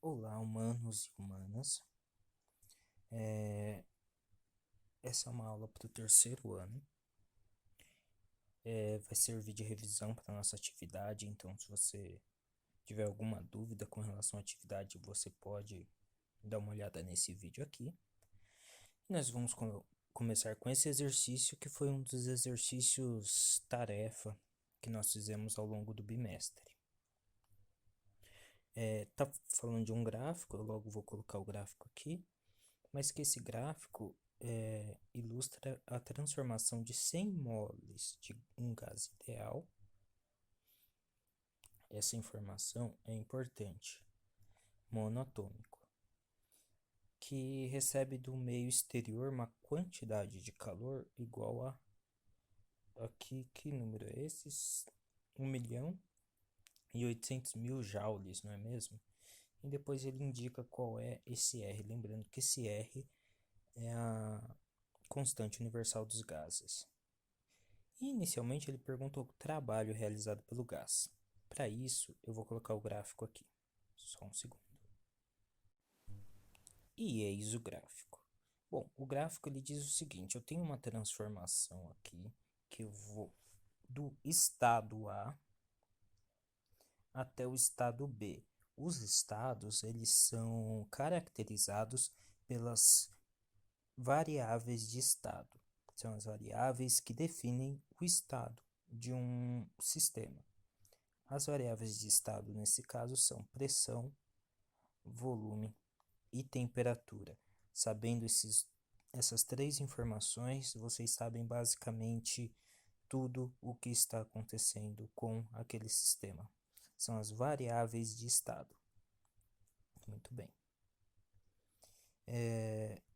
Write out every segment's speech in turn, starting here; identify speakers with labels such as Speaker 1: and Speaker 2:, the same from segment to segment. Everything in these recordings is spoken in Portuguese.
Speaker 1: Olá, humanos e humanas. É, Essa é uma aula para o terceiro ano. Vai servir de revisão para a nossa atividade, então se você tiver alguma dúvida com relação à atividade, você pode dar uma olhada nesse vídeo aqui. Nós vamos começar com esse exercício, que foi um dos exercícios tarefa que nós fizemos ao longo do bimestre. Tá falando de um gráfico, eu logo vou colocar o gráfico aqui, mas que esse gráfico ilustra a transformação de 100 moles de um gás ideal. Essa informação é importante. Monatômico, que recebe do meio exterior uma quantidade de calor igual a... Aqui, que número é esse? 1.800.000 joules, não é mesmo? E depois ele indica qual é esse R. Lembrando que esse R é a constante universal dos gases. E inicialmente ele perguntou o trabalho realizado pelo gás. Para isso, eu vou colocar o gráfico aqui. Só um segundo. E eis o gráfico. Bom, o gráfico ele diz o seguinte: eu tenho uma transformação aqui que eu vou do estado A até o estado B. Os estados eles são caracterizados pelas variáveis de estado. São as variáveis que definem o estado de um sistema. As variáveis de estado, nesse caso, são pressão, volume e temperatura. Sabendo essas três informações, vocês sabem basicamente tudo o que está acontecendo com aquele sistema. São as variáveis de estado. Muito bem.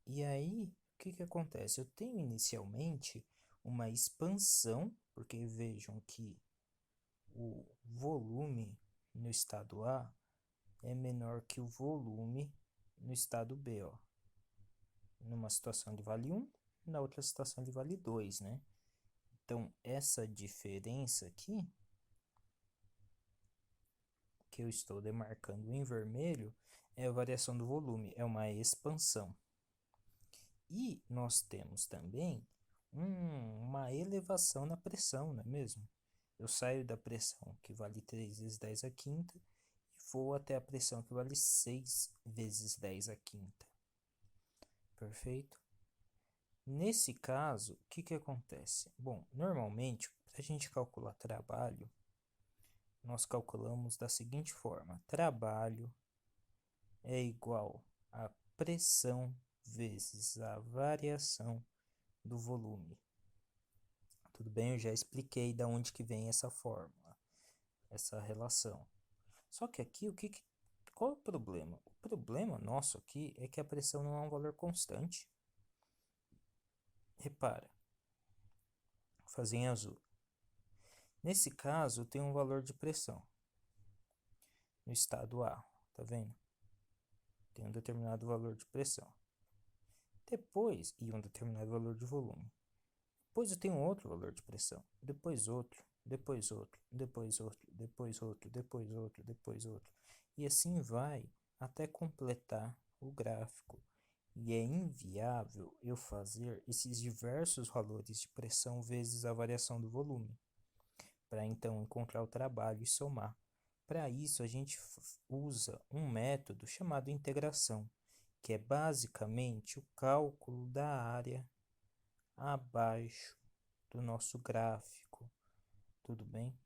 Speaker 1: E aí, o que acontece? Eu tenho inicialmente uma expansão, porque vejam que o volume no estado A é menor que o volume no estado B, ó. Numa situação ele vale 1, na outra situação ele vale 2, né? Então, essa diferença aqui, que eu estou demarcando em vermelho, é a variação do volume, é uma expansão. E nós temos também uma elevação na pressão, não é mesmo? Eu saio da pressão que vale 3 vezes 10 a quinta e vou até a pressão que vale 6 vezes 10 a quinta. Perfeito? Nesse caso, o que acontece? Bom, normalmente, para a gente calcular trabalho, nós calculamos da seguinte forma: trabalho é igual a pressão vezes a variação do volume. Tudo bem? Eu já expliquei de onde que vem essa fórmula, essa relação. Só que aqui, qual é o problema? O problema nosso aqui é que a pressão não é um valor constante. Repara, vou fazer em azul. Nesse caso, tem um valor de pressão no estado A, tá vendo? Tem um determinado valor de pressão. Depois, e um determinado valor de volume. Depois eu tenho outro valor de pressão. Depois outro, depois outro, depois outro, depois outro, depois outro, depois outro. E assim vai até completar o gráfico. E é inviável eu fazer esses diversos valores de pressão vezes a variação do volume, para então encontrar o trabalho e somar. Para isso, a gente usa um método chamado integração, que é basicamente o cálculo da área abaixo do nosso gráfico. Tudo bem?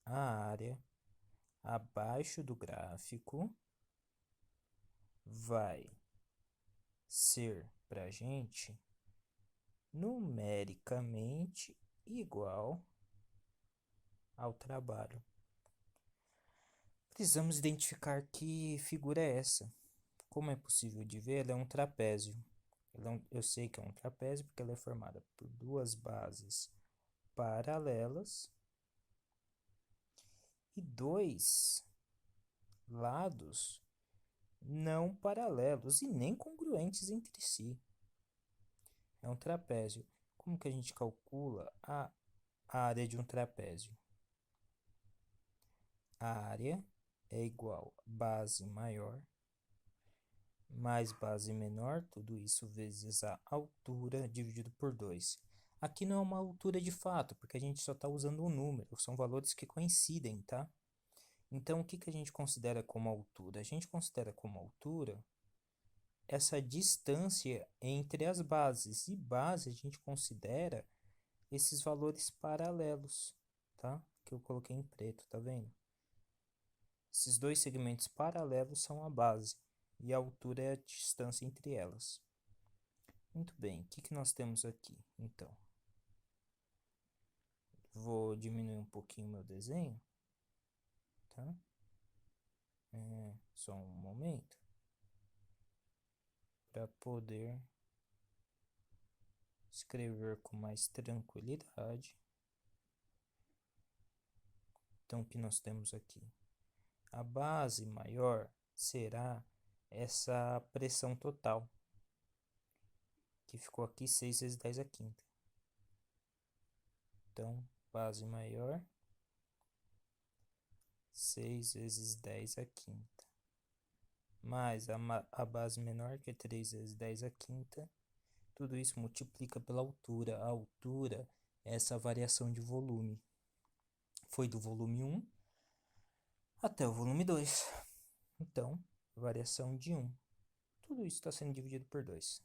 Speaker 1: A área abaixo do gráfico vai ser para a gente numericamente igual ao trabalho. Precisamos identificar que figura é essa. Como é possível de ver, ela é um trapézio. Eu sei que é um trapézio porque ela é formada por duas bases paralelas e dois lados não paralelos e nem congruentes entre si. É um trapézio. Como que a gente calcula a área de um trapézio? A área é igual a base maior mais base menor, tudo isso vezes a altura dividido por 2. Aqui não é uma altura de fato, porque a gente só está usando um número, são valores que coincidem, tá? Então, o que a gente considera como altura? A gente considera como altura essa distância entre as bases, e base a gente considera esses valores paralelos, tá? Que eu coloquei em preto, tá vendo? Esses dois segmentos paralelos são a base, e a altura é a distância entre elas. Muito bem, o que nós temos aqui, então? Vou diminuir um pouquinho meu desenho, tá? Só um momento, para poder escrever com mais tranquilidade. Então, o que nós temos aqui? A base maior será essa pressão total, que ficou aqui 6 vezes 10 a quinta. Então, base maior, 6 vezes 10 a quinta. Mais a base menor, que é 3 vezes 10 a quinta. Tudo isso multiplica pela altura. A altura é essa variação de volume. Foi do volume 1 até o volume 2. Então, variação de 1. Tudo isso está sendo dividido por 2.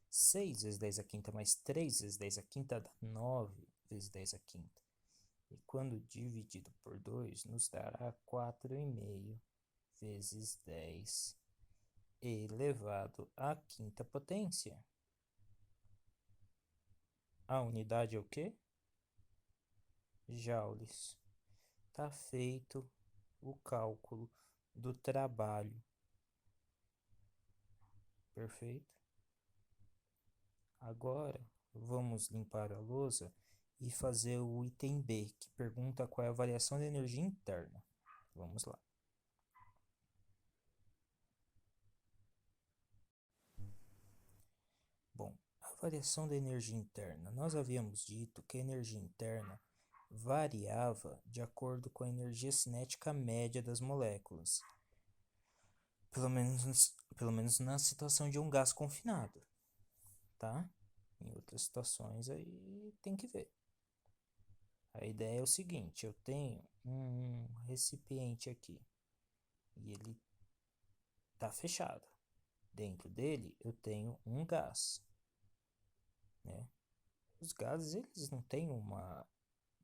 Speaker 1: 6 vezes 10 a quinta mais 3 vezes 10 a quinta dá 9 vezes 10 a quinta. E quando dividido por 2, nos dará 4,5 vezes 10 elevado à quinta potência. A unidade é o quê? Joules. Tá feito o cálculo do trabalho. Perfeito? Agora, vamos limpar a lousa e fazer o item B, que pergunta qual é a variação de energia interna. Vamos lá. Bom, a variação da energia interna. Nós havíamos dito que a energia interna variava de acordo com a energia cinética média das moléculas. Pelo menos na situação de um gás confinado, tá? Em outras situações aí tem que ver. A ideia é o seguinte, eu tenho um recipiente aqui e ele está fechado. Dentro dele eu tenho um gás, né? Os gases, eles não têm uma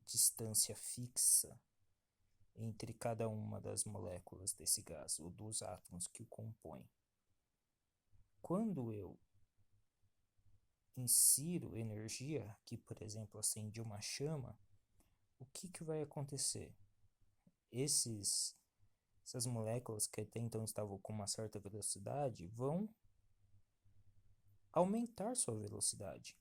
Speaker 1: distância fixa entre cada uma das moléculas desse gás, ou dos átomos que o compõem. Quando eu insiro energia, aqui por exemplo acendi uma chama, o que vai acontecer? Essas moléculas que até então estavam com uma certa velocidade vão aumentar sua velocidade.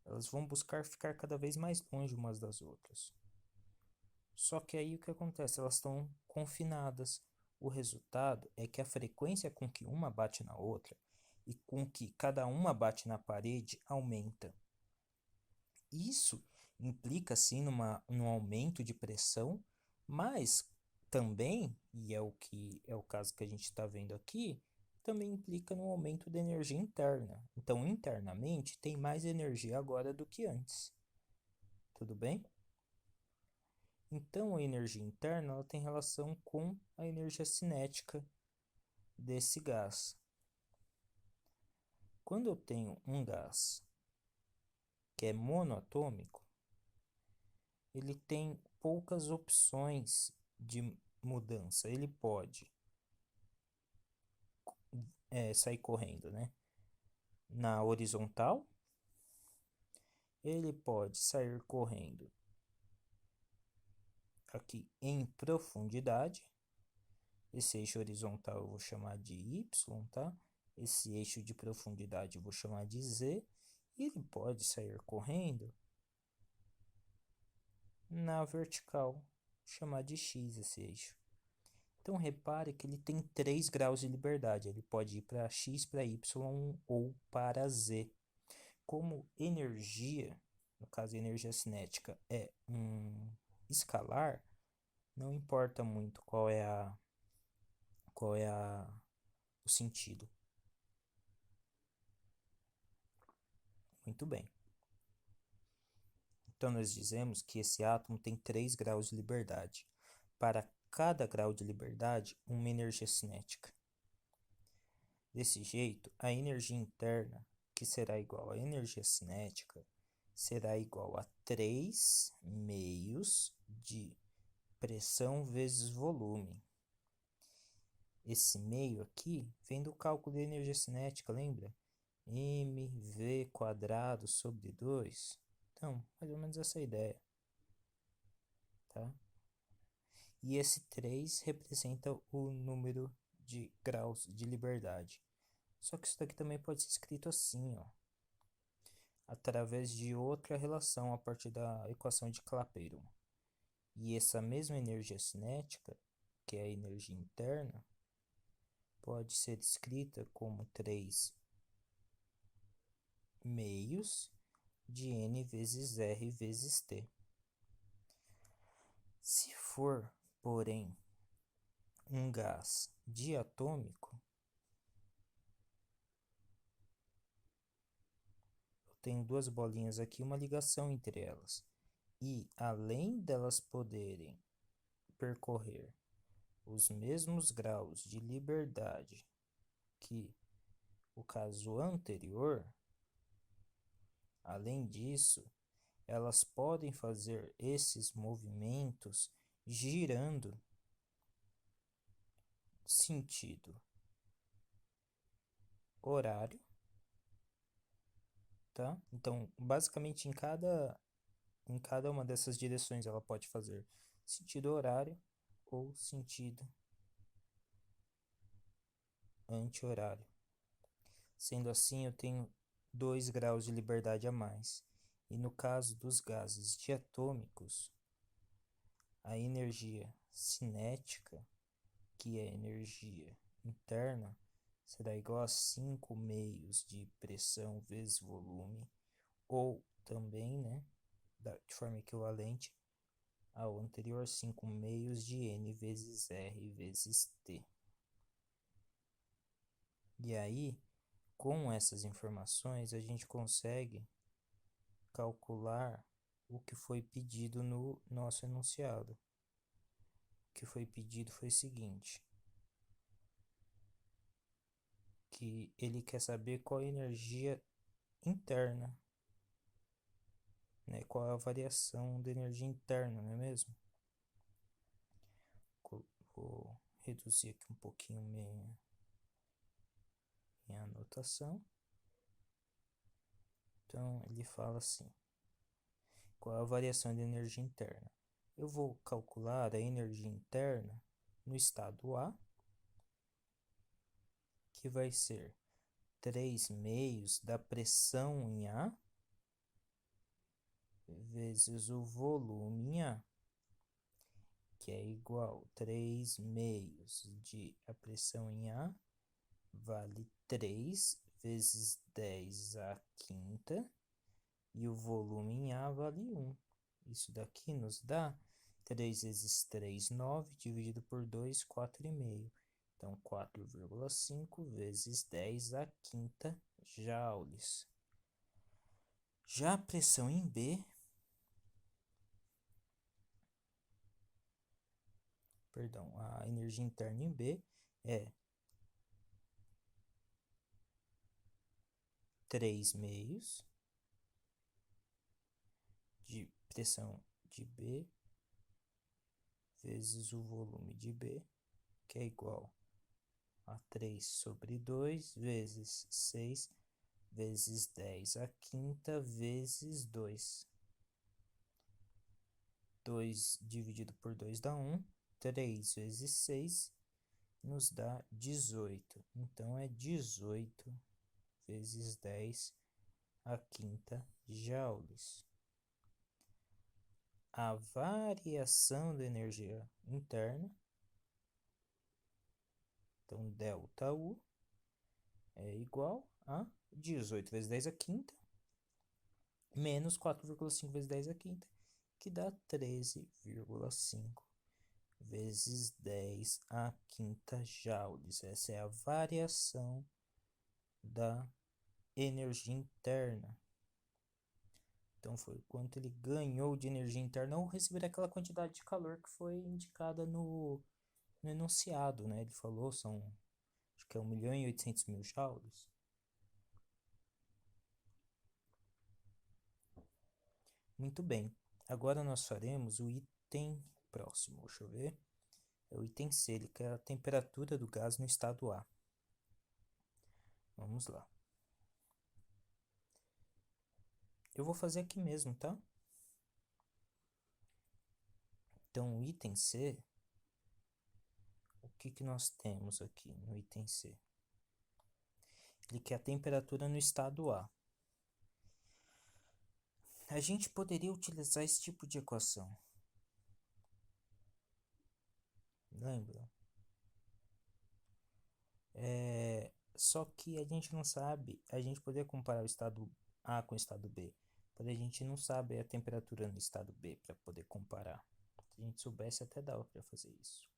Speaker 1: Elas vão buscar ficar cada vez mais longe umas das outras. Só que aí o que acontece? Elas estão confinadas. O resultado é que a frequência com que uma bate na outra e com que cada uma bate na parede aumenta. Isso implica sim num aumento de pressão, mas também, e é o caso que a gente está vendo aqui, também implica no aumento da energia interna. Então, internamente, tem mais energia agora do que antes. Tudo bem? Então, a energia interna ela tem relação com a energia cinética desse gás. Quando eu tenho um gás que é monoatômico, ele tem poucas opções de mudança. Ele pode sair correndo, né? Na horizontal, ele pode sair correndo aqui em profundidade. Esse eixo horizontal eu vou chamar de Y, tá? Esse eixo de profundidade eu vou chamar de Z. E ele pode sair correndo na vertical, chamar de X esse eixo. Então repare que ele tem 3 graus de liberdade. Ele pode ir para X, para Y ou para Z. Como energia, no caso energia cinética, é um escalar, não importa muito qual é o sentido. Muito bem. Então, nós dizemos que esse átomo tem 3 graus de liberdade. Para cada grau de liberdade, uma energia cinética. Desse jeito, a energia interna, que será igual à energia cinética, será igual a 3 meios de pressão vezes volume. Esse meio aqui vem do cálculo de energia cinética, lembra? mv² sobre 2. Então, mais ou menos essa ideia. Tá? E esse 3 representa o número de graus de liberdade. Só que isso daqui também pode ser escrito assim, ó, através de outra relação a partir da equação de Clapeyron. E essa mesma energia cinética, que é a energia interna, pode ser escrita como 3 meios de N vezes R vezes T. Se for, porém, um gás diatômico, eu tenho duas bolinhas aqui, uma ligação entre elas. E, além delas poderem percorrer os mesmos graus de liberdade que o caso anterior, além disso, elas podem fazer esses movimentos girando sentido horário, tá? Então, basicamente em cada uma dessas direções ela pode fazer sentido horário ou sentido anti-horário. Sendo assim, eu tenho 2 graus de liberdade a mais. E no caso dos gases diatômicos, a energia cinética, que é energia interna, será igual a 5 meios de pressão vezes volume, ou também, né, de forma equivalente ao anterior, 5 meios de N vezes R vezes T. E aí, com essas informações, a gente consegue calcular o que foi pedido no nosso enunciado. O que foi pedido foi o seguinte, que ele quer saber qual a energia interna, né? Qual é a variação da energia interna, não é mesmo? Vou reduzir aqui um pouquinho minha anotação. Então, ele fala assim, qual é a variação de energia interna? Eu vou calcular a energia interna no estado A, que vai ser 3 meios da pressão em A vezes o volume em A, que é igual a 3 meios de a pressão em A vale 3 vezes 10 à quinta e o volume em A vale 1. Isso daqui nos dá 3 vezes 3, 9, dividido por 2, 4,5. Então, 4,5 vezes 10 à quinta joules. Já a pressão em B, perdão, a energia interna em B é 3 meios de pressão de B vezes o volume de B, que é igual a 3 sobre 2 vezes 6 vezes 10 à quinta vezes 2. 2 dividido por 2 dá 1. 3 vezes 6 nos dá 18. Então, é 18 vezes 10 à quinta joules. A variação da energia interna, então, ΔU, é igual a 18 vezes 10 à quinta, menos 4,5 vezes 10 à quinta, que dá 13,5 vezes 10 a quinta joules. Essa é a variação da energia interna. Então, foi o quanto ele ganhou de energia interna ao receber aquela quantidade de calor que foi indicada no enunciado, né? Ele falou, acho que é 1.800.000 joules. Muito bem. Agora nós faremos o item próximo. Deixa eu ver. É o item C, ele quer a temperatura do gás no estado A. Vamos lá. Eu vou fazer aqui mesmo, tá? Então, o item C, o que nós temos aqui no item C? Ele quer a temperatura no estado A. A gente poderia utilizar esse tipo de equação. Lembra? Só que a gente não sabe, a gente poderia comparar o estado A com o estado B, mas a gente não sabe a temperatura no estado B para poder comparar. Se a gente soubesse, até dava para fazer isso.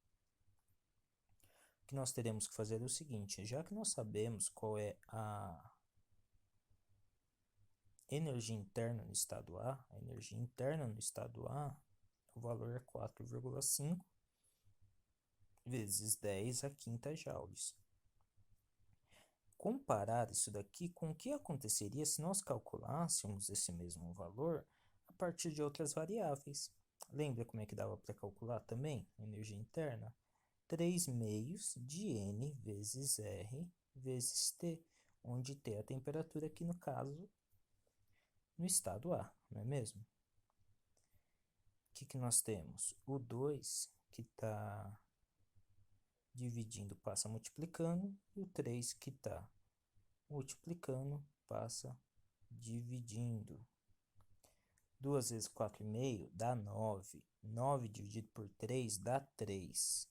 Speaker 1: O que nós teremos que fazer é o seguinte, já que nós sabemos qual é a energia interna no estado A, a energia interna no estado A, o valor é 4,5 vezes 10 a quinta joules. Comparar isso daqui com o que aconteceria se nós calculássemos esse mesmo valor a partir de outras variáveis. Lembra como é que dava para calcular também a energia interna? 3 meios de N vezes R vezes T, onde T é a temperatura aqui no caso no estado A, não é mesmo? O que nós temos? O 2 que está dividindo passa multiplicando, e o 3 que está multiplicando passa dividindo. 2 vezes 4,5 dá 9. 9 dividido por 3 dá 3.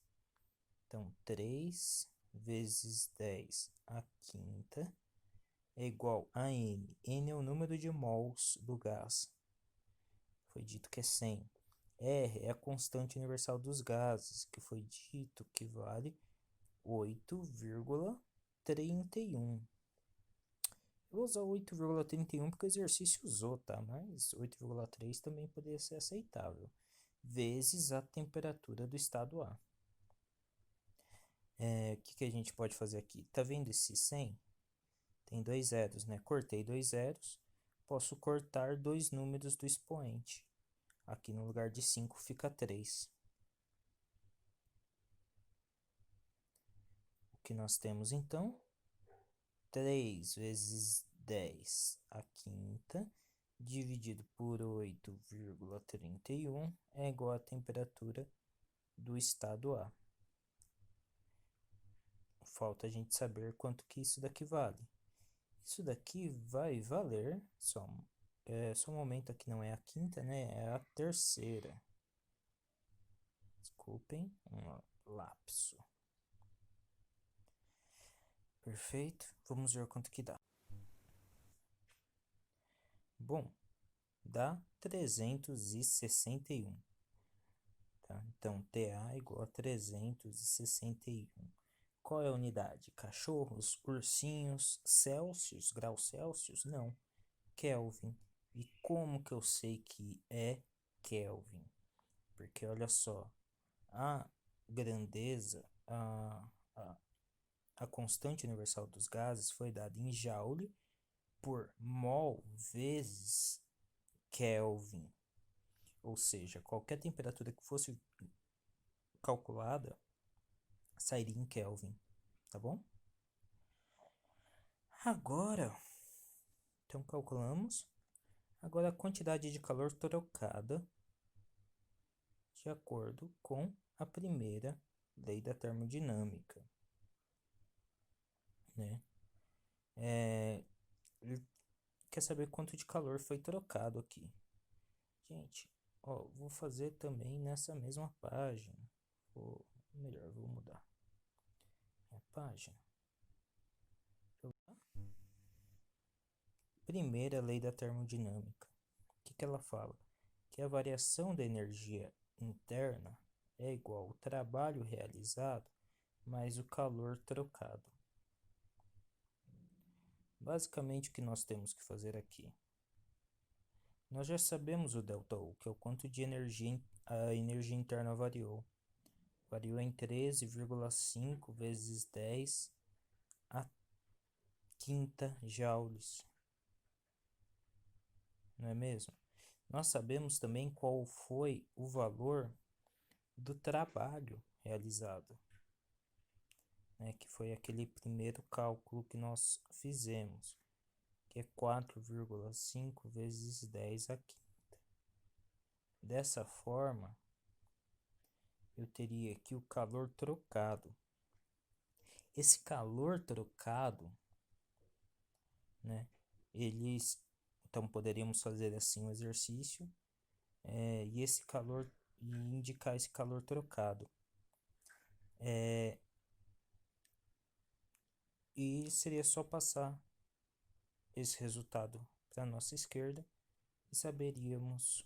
Speaker 1: Então, 3 vezes 10 a quinta é igual a N. N é o número de mols do gás. Foi dito que é 100. R é a constante universal dos gases, que foi dito que vale 8,31. Eu vou usar 8,31 porque o exercício usou, tá? Mas 8,3 também poderia ser aceitável. Vezes a temperatura do estado A. O que a gente pode fazer aqui? Tá vendo esse 100? Tem 2 zeros, né? Cortei 2 zeros. Posso cortar 2 números do expoente. Aqui no lugar de 5 fica 3. O que nós temos então? 3 vezes 10 a quinta, dividido por 8,31, é igual à temperatura do estado A. Falta a gente saber quanto que isso daqui vale. Isso daqui vai valer, só um momento aqui, não é a quinta, né? É a terceira. Desculpem, um lapso. Perfeito. Vamos ver quanto que dá. Bom, dá 361. Tá? Então, TA igual a 361. Qual é a unidade? Cachorros, ursinhos, Celsius, graus Celsius? Não. Kelvin. E como que eu sei que é Kelvin? Porque olha só, a grandeza, a constante universal dos gases foi dada em Joule por mol vezes Kelvin. Ou seja, qualquer temperatura que fosse calculada sairia em Kelvin, tá bom? Agora, então calculamos. Agora a quantidade de calor trocada de acordo com a primeira lei da termodinâmica, né? Ele quer saber quanto de calor foi trocado aqui. Gente, ó, vou fazer também nessa mesma página. Melhor, vou mudar minha página. Primeira lei da termodinâmica. O que ela fala? Que a variação da energia interna é igual ao trabalho realizado mais o calor trocado. Basicamente, o que nós temos que fazer aqui? Nós já sabemos o ΔU, que é o quanto de energia a energia interna variou. Variou em 13,5 vezes 10 a quinta joules. Não é mesmo? Nós sabemos também qual foi o valor do trabalho realizado, né? Que foi aquele primeiro cálculo que nós fizemos, que é 4,5 vezes 10 a quinta. Dessa forma, eu teria aqui o calor trocado. Esse calor trocado, né? Então poderíamos fazer assim um exercício e esse calor e indicar esse calor trocado. E seria só passar esse resultado para a nossa esquerda e saberíamos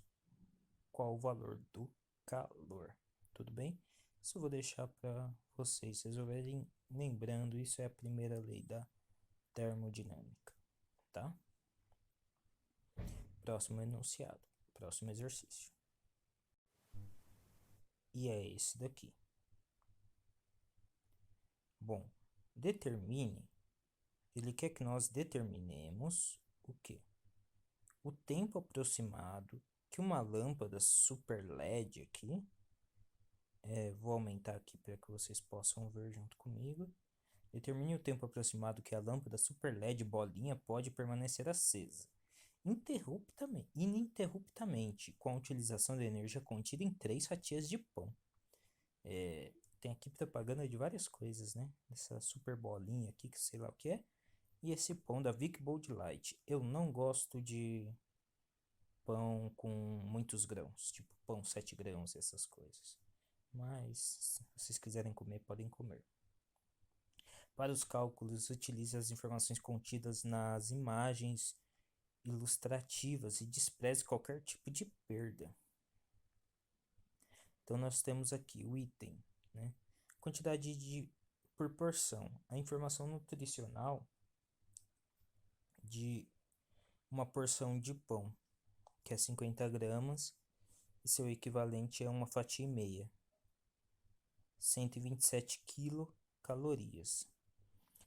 Speaker 1: qual o valor do calor. Tudo bem? Isso eu vou deixar para vocês resolverem. Lembrando, isso é a primeira lei da termodinâmica, tá? Próximo enunciado, próximo exercício. E é esse daqui. Bom, determine. Ele quer que nós determinemos o quê? O tempo aproximado que uma lâmpada super LED aqui, vou aumentar aqui para que vocês possam ver junto comigo. Determine o tempo aproximado que a lâmpada super LED bolinha pode permanecer acesa, ininterruptamente, com a utilização da energia contida em 3 fatias de pão. Tem aqui propaganda de várias coisas, né? Essa super bolinha aqui, que sei lá o que é. E esse pão da Vic Bold Light. Eu não gosto de pão com muitos grãos, tipo pão 7 grãos, essas coisas. Mas, se vocês quiserem comer, podem comer. Para os cálculos, utilize as informações contidas nas imagens ilustrativas e despreze qualquer tipo de perda. Então, nós temos aqui o item, né? Quantidade por porção. A informação nutricional de uma porção de pão, que é 50 gramas, e seu equivalente é uma fatia e meia. 127 quilocalorias.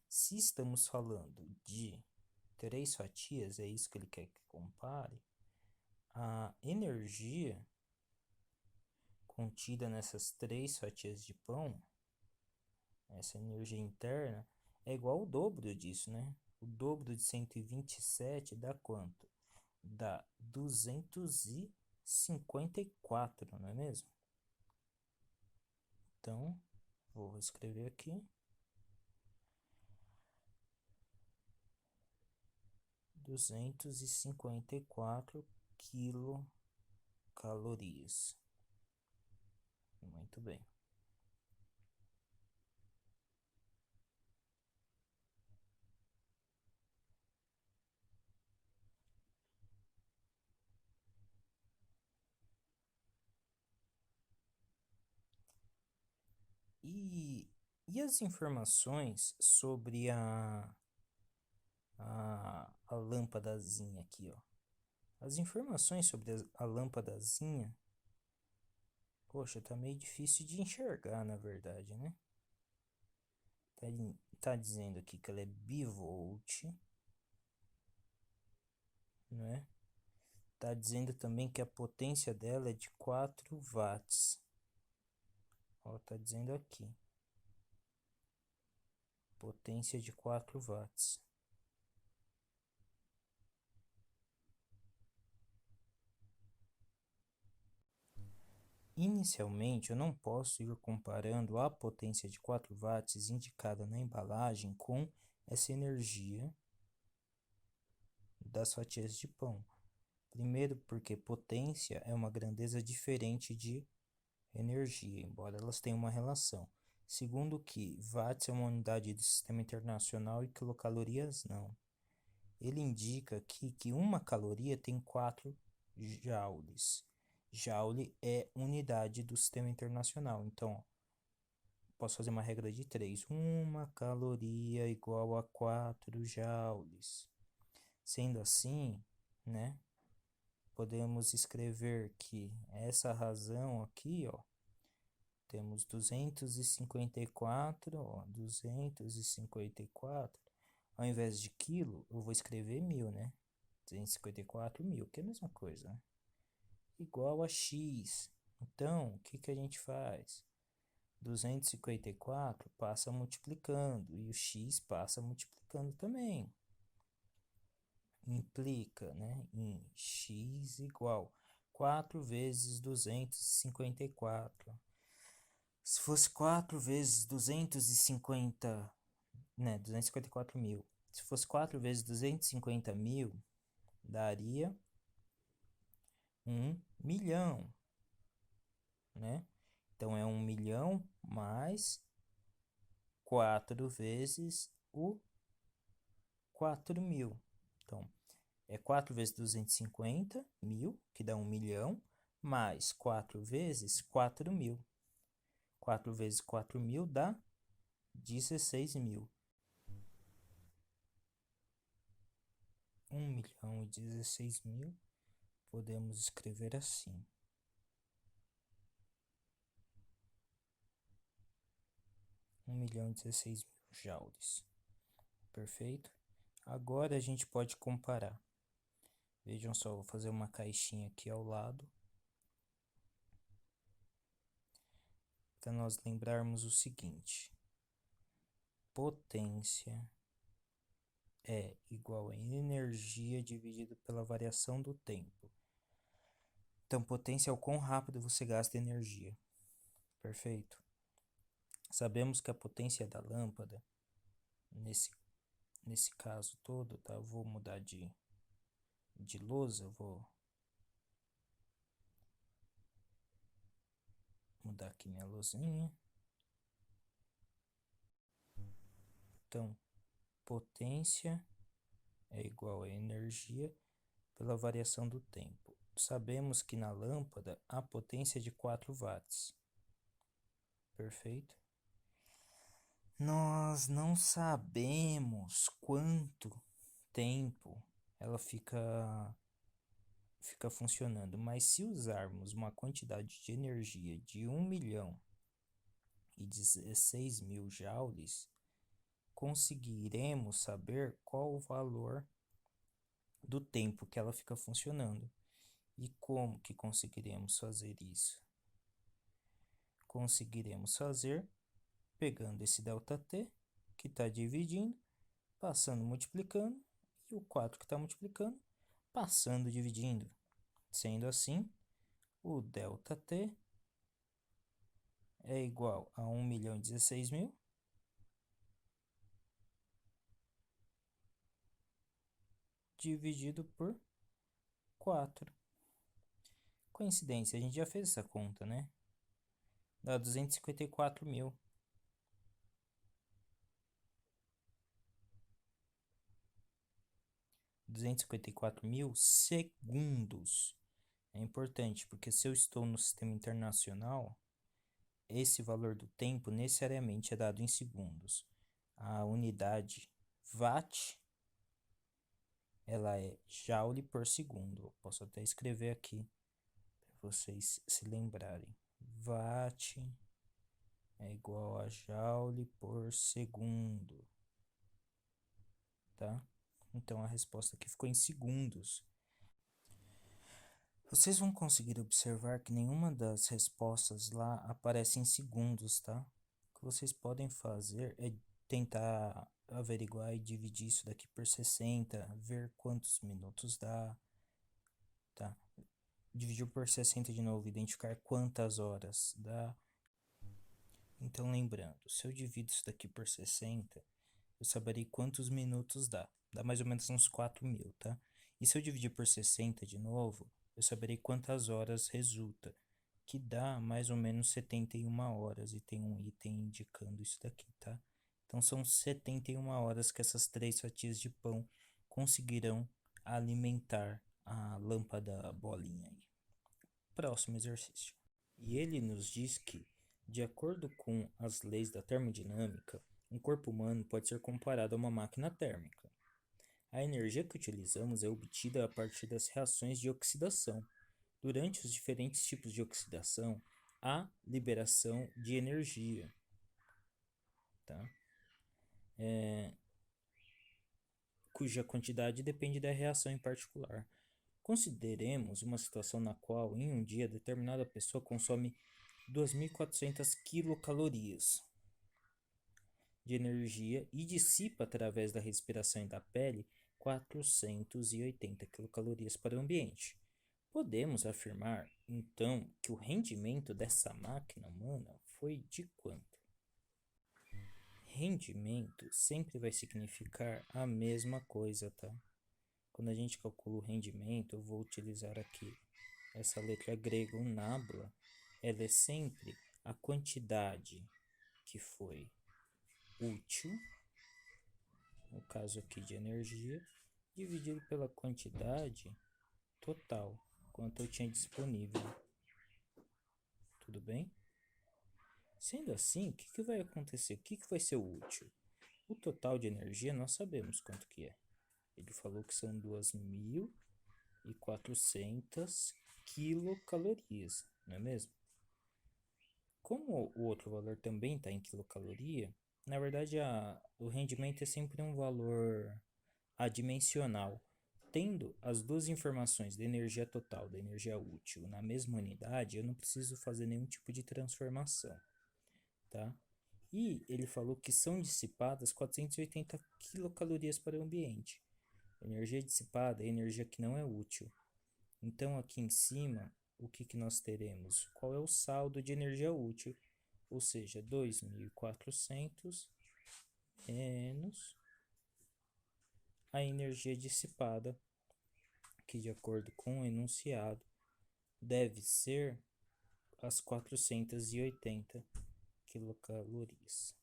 Speaker 1: Se estamos falando de 3 fatias, é isso que ele quer que compare, a energia contida nessas 3 fatias de pão, essa energia interna, é igual ao dobro disso, né? O dobro de 127 dá quanto? Dá 254, não é mesmo? Então, vou escrever aqui. 254 quilocalorias. Muito bem. E as informações sobre a lâmpadazinha aqui, ó. As informações sobre a lâmpadazinha, poxa, tá meio difícil de enxergar, na verdade, né? Tá dizendo aqui que ela é bivolt, né? Tá dizendo também que a potência dela é de 4 watts. Ó, tá dizendo aqui. Potência de 4 watts. Inicialmente, eu não posso ir comparando a potência de 4 watts indicada na embalagem com essa energia das fatias de pão. Primeiro, porque potência é uma grandeza diferente de energia, embora elas tenham uma relação. Segundo, que watts é uma unidade do sistema internacional e quilocalorias não. Ele indica aqui que uma caloria tem 4 joules. Joule é unidade do sistema internacional. Então, ó, posso fazer uma regra de 3. Uma caloria igual a 4 joules. Sendo assim, né, podemos escrever que essa razão aqui, ó, temos 254, ó, 254. Ao invés de quilo, eu vou escrever 1000, né? 254 mil, que é a mesma coisa, né? Igual a x. Então, o que que a gente faz? 254 passa multiplicando e o x passa multiplicando também. Implica, né, em x igual 4 vezes 254. Se fosse 4 vezes 250, né, 254 mil. Se fosse 4 vezes 250 mil, daria 1 milhão, né? Então, é 1 milhão mais 4 vezes o 4 mil. Então, é 4 vezes 250 mil, que dá 1 milhão, mais 4 vezes 4 mil. 4 vezes 4 mil dá 16 mil. 1 milhão e 16 mil, podemos escrever assim. 1 milhão e 16 mil joules. Perfeito? Agora a gente pode comparar. Vejam só, vou fazer uma caixinha aqui ao lado, para nós lembrarmos o seguinte: potência é igual a energia dividido pela variação do tempo. Então, potência é o quão rápido você gasta energia. Perfeito? Sabemos que a potência da lâmpada, nesse caso todo, tá? Eu vou mudar de lousa, vou mudar aqui minha luzinha. Então, potência é igual a energia pela variação do tempo. Sabemos que na lâmpada a potência é de 4 watts. Perfeito? Nós não sabemos quanto tempo ela fica funcionando, mas se usarmos uma quantidade de energia de 1 milhão e 16 mil joules, conseguiremos saber qual o valor do tempo que ela fica funcionando. E como que conseguiremos fazer isso? Conseguiremos fazer pegando esse ΔT, que está dividindo, passando multiplicando, e o 4 que está multiplicando, passando dividindo. Sendo assim, o ΔT é igual a 1 milhão e 16 mil dividido por 4. Coincidência, a gente já fez essa conta, né? Dá 254 mil. 254 mil segundos. É importante, porque se eu estou no sistema internacional, esse valor do tempo necessariamente é dado em segundos. A unidade watt, ela é joule por segundo. Eu posso até escrever aqui para vocês se lembrarem. Watt é igual a joule por segundo, tá? Então a resposta aqui ficou em segundos. Vocês vão conseguir observar que nenhuma das respostas lá aparece em segundos, tá? O que vocês podem fazer é tentar averiguar e dividir isso daqui por 60, ver quantos minutos dá, tá? Dividir por 60 de novo, identificar quantas horas dá. Então, lembrando, se eu divido isso daqui por 60, eu saberei quantos minutos dá. Dá mais ou menos uns 4.000, tá? E se eu dividir por 60 de novo, eu saberei quantas horas resulta, que dá mais ou menos 71 horas, e tem um item indicando isso daqui, tá? Então são 71 horas que essas 3 fatias de pão conseguirão alimentar a lâmpada bolinha aí. Próximo exercício. E ele nos diz que, de acordo com as leis da termodinâmica, um corpo humano pode ser comparado a uma máquina térmica. A energia que utilizamos é obtida a partir das reações de oxidação. Durante os diferentes tipos de oxidação, há liberação de energia. Tá? Cuja quantidade depende da reação em particular. Consideremos uma situação na qual, em um dia, determinada pessoa consome 2.400 quilocalorias de energia e dissipa através da respiração e da pele 480 quilocalorias para o ambiente. Podemos afirmar, então, que o rendimento dessa máquina humana foi de quanto? Rendimento sempre vai significar a mesma coisa, tá? Quando a gente calcula o rendimento, eu vou utilizar aqui essa letra grega, o nabla. Ela é sempre a quantidade que foi útil, no caso aqui de energia, dividido pela quantidade total, quanto eu tinha disponível. Tudo bem? Sendo assim, o que vai acontecer? O que vai ser útil? O total de energia nós sabemos quanto que é. Ele falou que são 2.400 quilocalorias, não é mesmo? Como o outro valor também está em quilocaloria, na verdade o rendimento é sempre um valor adimensional. Tendo as duas informações da energia total e da energia útil na mesma unidade, eu não preciso fazer nenhum tipo de transformação. Tá? E ele falou que são dissipadas 480 quilocalorias para o ambiente. Energia dissipada é energia que não é útil. Então, aqui em cima, o que nós teremos? Qual é o saldo de energia útil? Ou seja, 2.400 menos a energia dissipada, que de acordo com o enunciado, deve ser as 480 quilocalorias.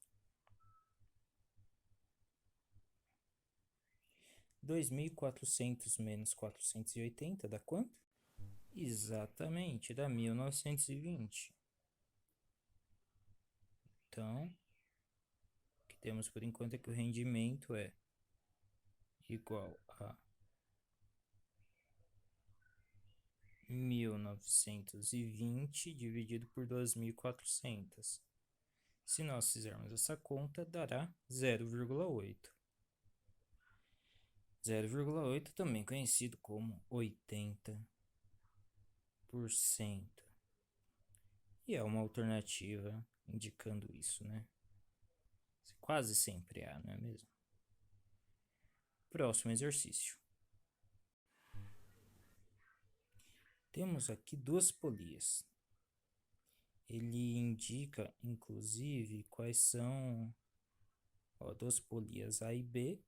Speaker 1: 2.400 menos 480 dá quanto? Exatamente, dá 1920. Então, o que temos por enquanto é que o rendimento é igual a 1920 dividido por 2.400. Se nós fizermos essa conta, dará 0,8. 0,8 também conhecido como 80%. E é uma alternativa indicando isso, né? Quase sempre há, não é mesmo? Próximo exercício. Temos aqui duas polias. Ele indica, inclusive, quais são duas polias A e B,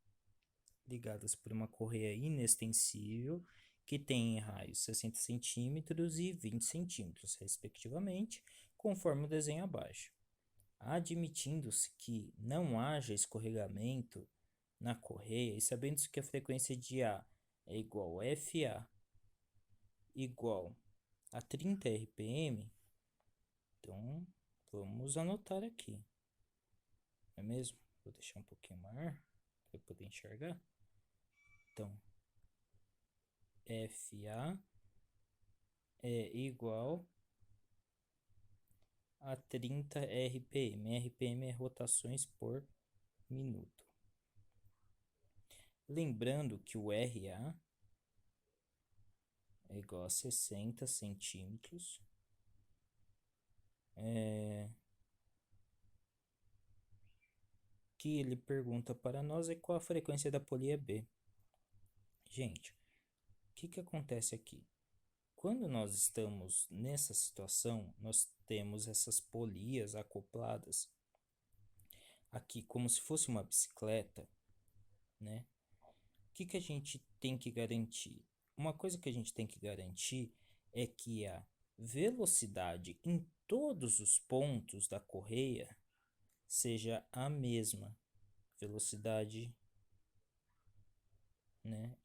Speaker 1: ligadas por uma correia inextensível, que tem raios 60 centímetros e 20 centímetros, respectivamente, conforme o desenho abaixo. Admitindo-se que não haja escorregamento na correia e sabendo-se que a frequência de A é igual a FA igual a 30 RPM, então vamos anotar aqui, não é mesmo? Vou deixar um pouquinho maior para poder enxergar. Então, FA é igual a 30 RPM. RPM é rotações por minuto. Lembrando que o RA é igual a 60 centímetros. Que ele pergunta para nós é qual a frequência da polia B. Gente, o que acontece aqui? Quando nós estamos nessa situação, nós temos essas polias acopladas aqui como se fosse uma bicicleta, né? O que a gente tem que garantir? Uma coisa que a gente tem que garantir é que a velocidade em todos os pontos da correia seja a mesma. Velocidade, né,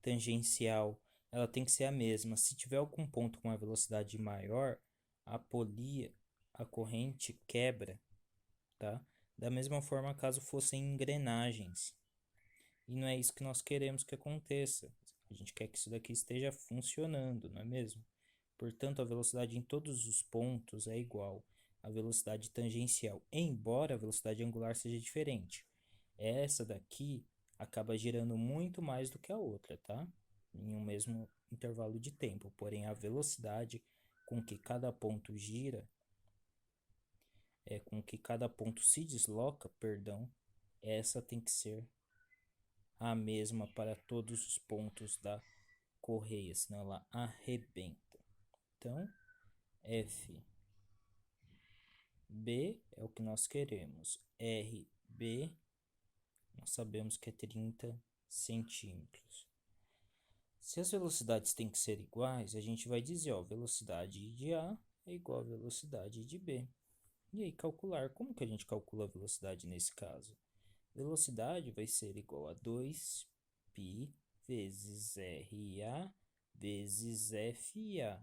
Speaker 1: tangencial ela tem que ser a mesma. Se tiver algum ponto com uma velocidade maior, a polia, a corrente quebra, tá? Da mesma forma, caso fossem engrenagens. E não é isso que nós queremos que aconteça. A gente quer que isso daqui esteja funcionando, não é mesmo? Portanto, a velocidade em todos os pontos é igual à velocidade tangencial, embora a velocidade angular seja diferente. Essa daqui acaba girando muito mais do que a outra, tá? Em um mesmo intervalo de tempo. Porém, a velocidade com que cada ponto gira, com que cada ponto se desloca, perdão, essa tem que ser a mesma para todos os pontos da correia, senão ela arrebenta. Então, FB é o que nós queremos. RB, nós sabemos que é 30 centímetros. Se as velocidades têm que ser iguais, a gente vai dizer, ó, velocidade de A é igual à velocidade de B. E aí, calcular. Como que a gente calcula a velocidade nesse caso? Velocidade vai ser igual a 2π vezes RA vezes FA,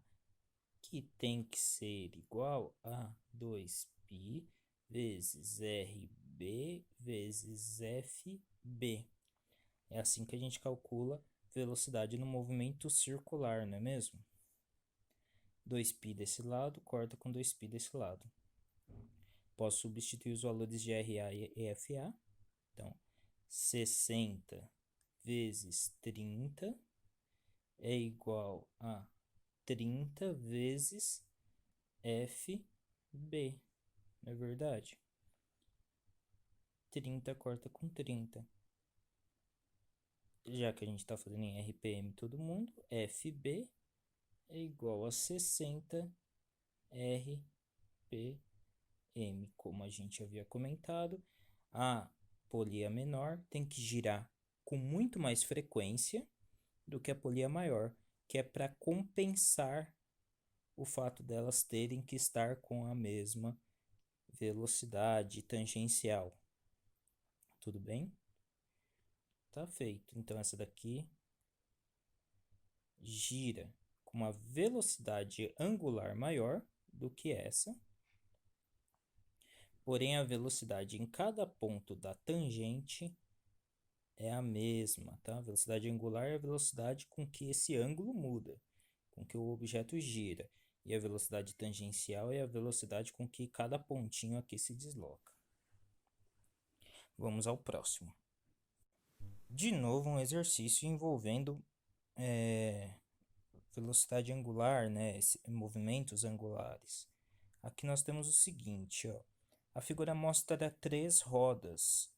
Speaker 1: que tem que ser igual a 2π vezes RB vezes FB. É assim que a gente calcula velocidade no movimento circular, não é mesmo? 2π desse lado, corta com 2π desse lado. Posso substituir os valores de RA e FA. Então, 60 vezes 30 é igual a 30 vezes FB, não é verdade? 30 corta com 30. Já que a gente está fazendo em RPM todo mundo, FB é igual a 60 RPM. Como a gente havia comentado, a polia menor tem que girar com muito mais frequência do que a polia maior, que é para compensar o fato delas terem que estar com a mesma velocidade tangencial. Tudo bem? Tá feito. Então essa daqui gira com uma velocidade angular maior do que essa, porém a velocidade em cada ponto da tangente é a mesma, tá? A velocidade angular é a velocidade com que esse ângulo muda, com que o objeto gira. E a velocidade tangencial é a velocidade com que cada pontinho aqui se desloca. Vamos ao próximo. De novo, um exercício envolvendo velocidade angular, né? Movimentos angulares. Aqui nós temos o seguinte, ó. A figura mostra 3 rodas,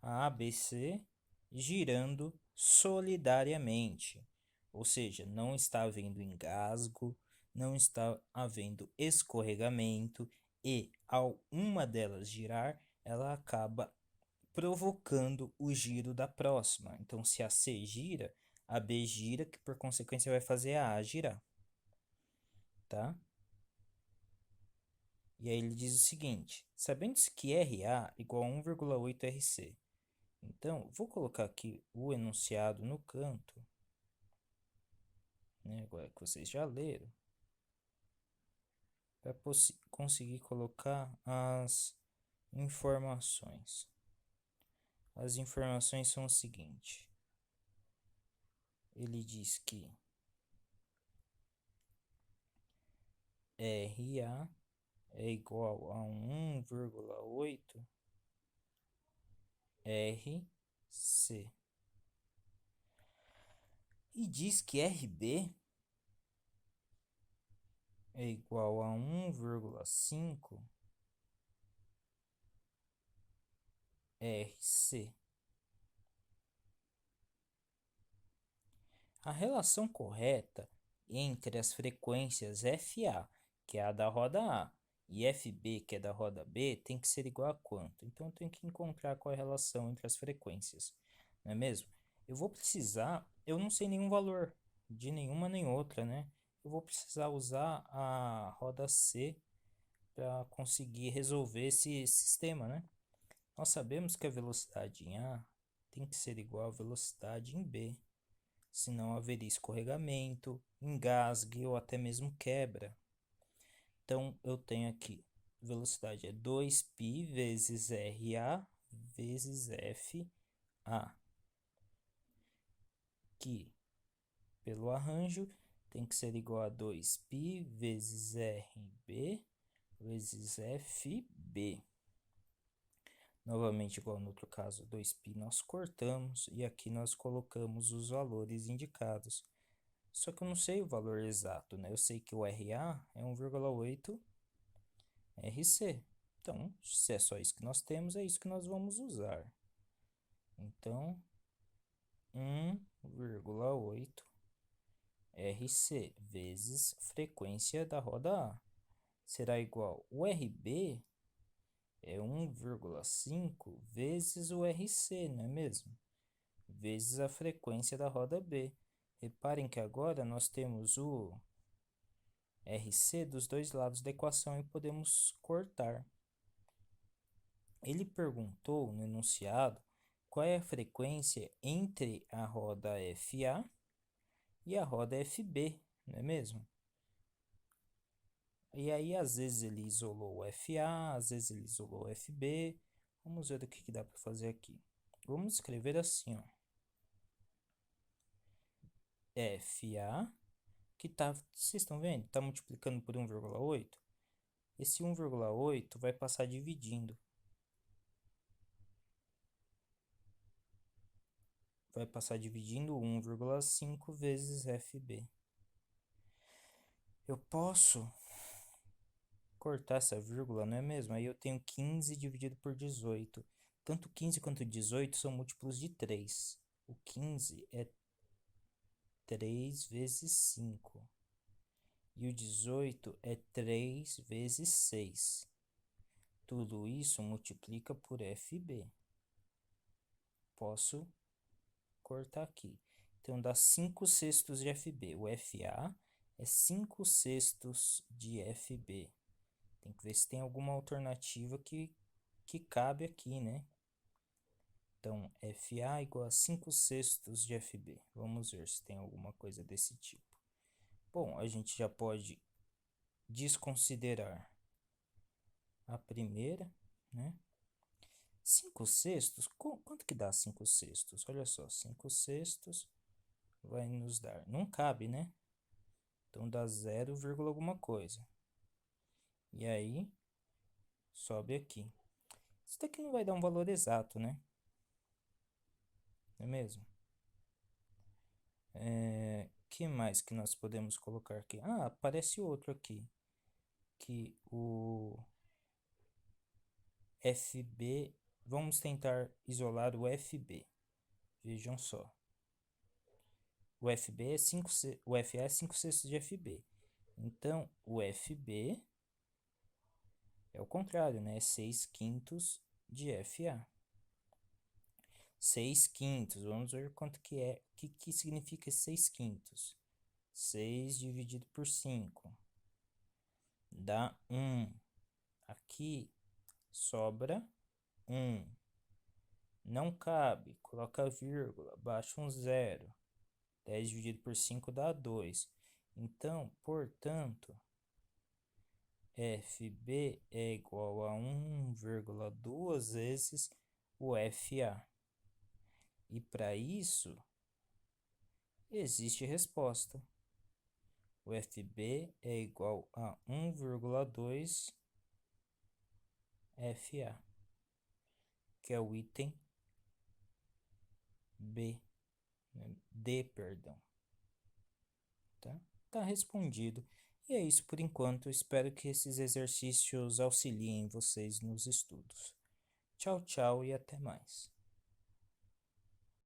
Speaker 1: a ABC, girando solidariamente. Ou seja, não está havendo engasgo, não está havendo escorregamento e, ao uma delas girar, ela acaba provocando o giro da próxima. Então, se a C gira, a B gira, que por consequência vai fazer a A girar. Tá? E aí ele diz o seguinte: sabendo-se que RA igual a 1,8 RC. Então, vou colocar aqui o enunciado no canto, né, agora que vocês já leram, para conseguir colocar as informações. As informações são o seguinte: ele diz que RA é igual a 1,8 RC. E diz que RB é igual a 1,5 RC. A relação correta entre as frequências FA, que é a da roda A, e FB, que é da roda B, tem que ser igual a quanto? Então, eu tenho que encontrar qual é a relação entre as frequências, não é mesmo? Eu vou precisar, eu não sei nenhum valor de nenhuma nem outra, né? Eu vou precisar usar a roda C para conseguir resolver esse sistema, né? Nós sabemos que a velocidade em A tem que ser igual à velocidade em B. senão haveria escorregamento, engasgue ou até mesmo quebra. Então, eu tenho aqui, velocidade é 2π vezes RA vezes FA, que, pelo arranjo, tem que ser igual a 2π vezes RB vezes FB. Novamente, igual no outro caso, 2π nós cortamos e aqui nós colocamos os valores indicados. Só que eu não sei o valor exato, né? Eu sei que o RA é 1,8 RC. Então, se é só isso que nós temos, é isso que nós vamos usar. Então, 1,8 RC vezes frequência da roda A será igual. O RB é 1,5 vezes o RC, não é mesmo? Vezes a frequência da roda B. Reparem que agora nós temos o RC dos dois lados da equação e podemos cortar. Ele perguntou no enunciado qual é a frequência entre a roda FA e a roda FB, não é mesmo? E aí, às vezes ele isolou o FA, às vezes ele isolou o FB. Vamos ver o que dá para fazer aqui. Vamos escrever assim, ó. FA, que tá, vocês estão vendo? Tá multiplicando por 1,8. Esse 1,8 vai passar dividindo. Vai passar dividindo 1,5 vezes FB. Eu posso cortar essa vírgula, não é mesmo? Aí eu tenho 15 dividido por 18. Tanto 15 quanto 18 são múltiplos de 3. O 15 é 3 vezes 5. E o 18 é 3 vezes 6. Tudo isso multiplica por FB. Posso cortar aqui. Então, dá 5 sextos de FB. O FA é 5 sextos de FB. Tem que ver se tem alguma alternativa que cabe aqui, né? Então, FA igual a 5 sextos de FB. Vamos ver se tem alguma coisa desse tipo. Bom, a gente já pode desconsiderar a primeira, né? 5 sextos, quanto que dá 5 sextos? Olha só, 5 sextos vai nos dar, não cabe, né? Então dá 0, alguma coisa. E aí, sobe aqui. Isso daqui não vai dar um valor exato, né? Não é mesmo? Que mais que nós podemos colocar aqui? Ah, aparece outro aqui. Que o FB, vamos tentar isolar o FB. Vejam só. O FB é 5, o FA é 5 sextos de FB. Então, o FB é o contrário, né? É 6 quintos de FA. 6 quintos, vamos ver quanto que é. O que significa 6 quintos? 6 dividido por 5 dá 1. Aqui sobra 1. Não cabe, coloca vírgula, baixa um 0. 10 dividido por 5 dá 2. Então, portanto, FB é igual a 1,2 vezes o FA. E para isso, existe resposta. O FB é igual a 1,2 FA, que é o item B, né? D, perdão. Tá respondido. E é isso por enquanto. Espero que esses exercícios auxiliem vocês nos estudos. Tchau, tchau e até mais.